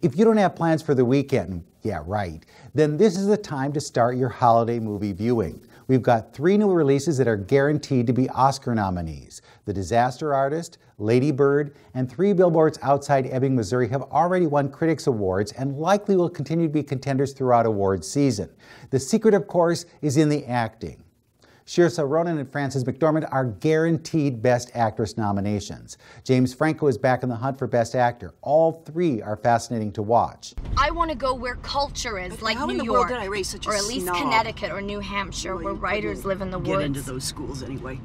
If you don't have plans for the weekend, yeah, right, then this is the time to start your holiday movie viewing. We've got 3 new releases that are guaranteed to be Oscar nominees. The Disaster Artist, Lady Bird, and 3 Billboards Outside Ebbing, Missouri have already won Critics Awards and likely will continue to be contenders throughout awards season. The secret, of course, is in the acting. Saoirse Ronan and Frances McDormand are guaranteed Best Actress nominations. James Franco is back in the hunt for Best Actor. All 3 are fascinating to watch. I want to go where culture is, like New York, or at least Connecticut or New Hampshire, where writers live in the woods. Get into those schools anyway.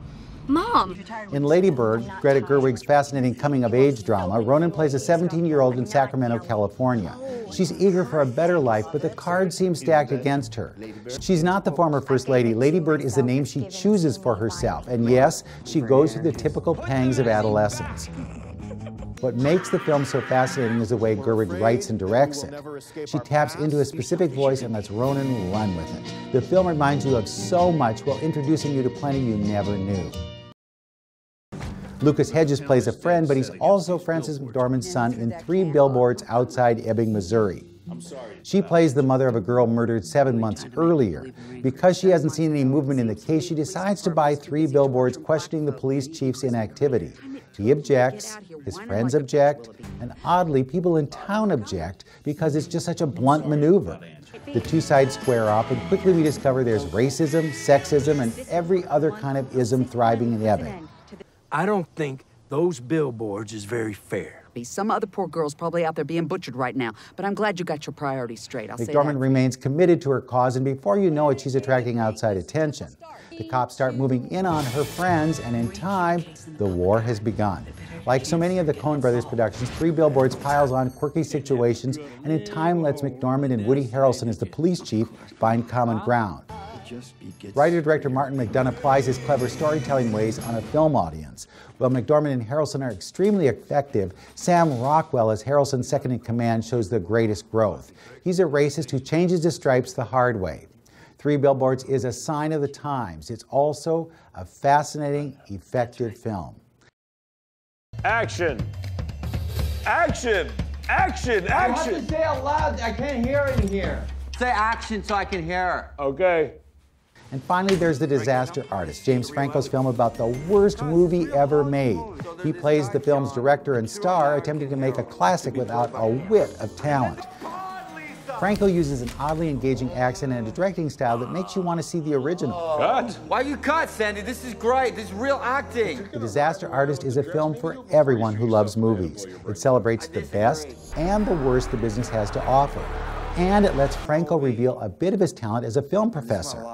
Mom! In Lady Bird, Greta Gerwig's fascinating coming-of-age drama, Ronan plays a 17-year-old in Sacramento, California. She's eager for a better life, but the cards seem stacked against her. She's not the former First Lady. Lady Bird is the name she chooses for herself, and yes, she goes through the typical pangs of adolescence. What makes the film so fascinating is the way Gerwig writes and directs it. She taps into a specific voice and lets Ronan run with it. The film reminds you of so much while introducing you to plenty you never knew. Lucas Hedges plays a friend, but he's also Frances McDormand's son in 3 Billboards Outside Ebbing, Missouri. She plays the mother of a girl murdered 7 months earlier. Because she hasn't seen any movement in the case, she decides to buy 3 billboards questioning the police chief's inactivity. He objects, his friends object, and oddly, people in town object because it's just such a blunt maneuver. The 2 sides square off, and quickly we discover there's racism, sexism, and every other kind of ism thriving in Ebbing. I don't think those billboards is very fair. Some other poor girl's probably out there being butchered right now, but I'm glad you got your priorities straight. I'll say that. McDormand remains committed to her cause, and before you know it, she's attracting outside attention. The cops start moving in on her friends, and in time, the war has begun. Like so many of the Coen Brothers productions, 3 Billboards piles on quirky situations, and in time lets McDormand and Woody Harrelson as the police chief find common ground. Writer-director Martin McDonagh applies his clever storytelling ways on a film audience. While McDormand and Harrelson are extremely effective, Sam Rockwell as Harrelson's second-in-command shows the greatest growth. He's a racist who changes his stripes the hard way. 3 Billboards is a sign of the times. It's also a fascinating, effective film. Action! Action! Action! Action! You have to say it out loud. I can't hear it in here. Say action so I can hear it. Okay. And finally, there's The Disaster Artist, James Franco's film about the worst movie ever made. He plays the film's director and star, attempting to make a classic without a whit of talent. Franco uses an oddly engaging accent and a directing style that makes you want to see the original. Cut? Why you cut, Sandy? This is great. This is real acting. The Disaster Artist is a film for everyone who loves movies. It celebrates the best and the worst the business has to offer. And it lets Franco reveal a bit of his talent as a film professor.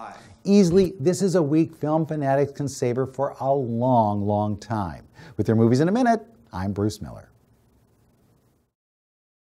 Easily, this is a week film fanatics can savor for a long, long time. With their movies in a minute, I'm Bruce Miller.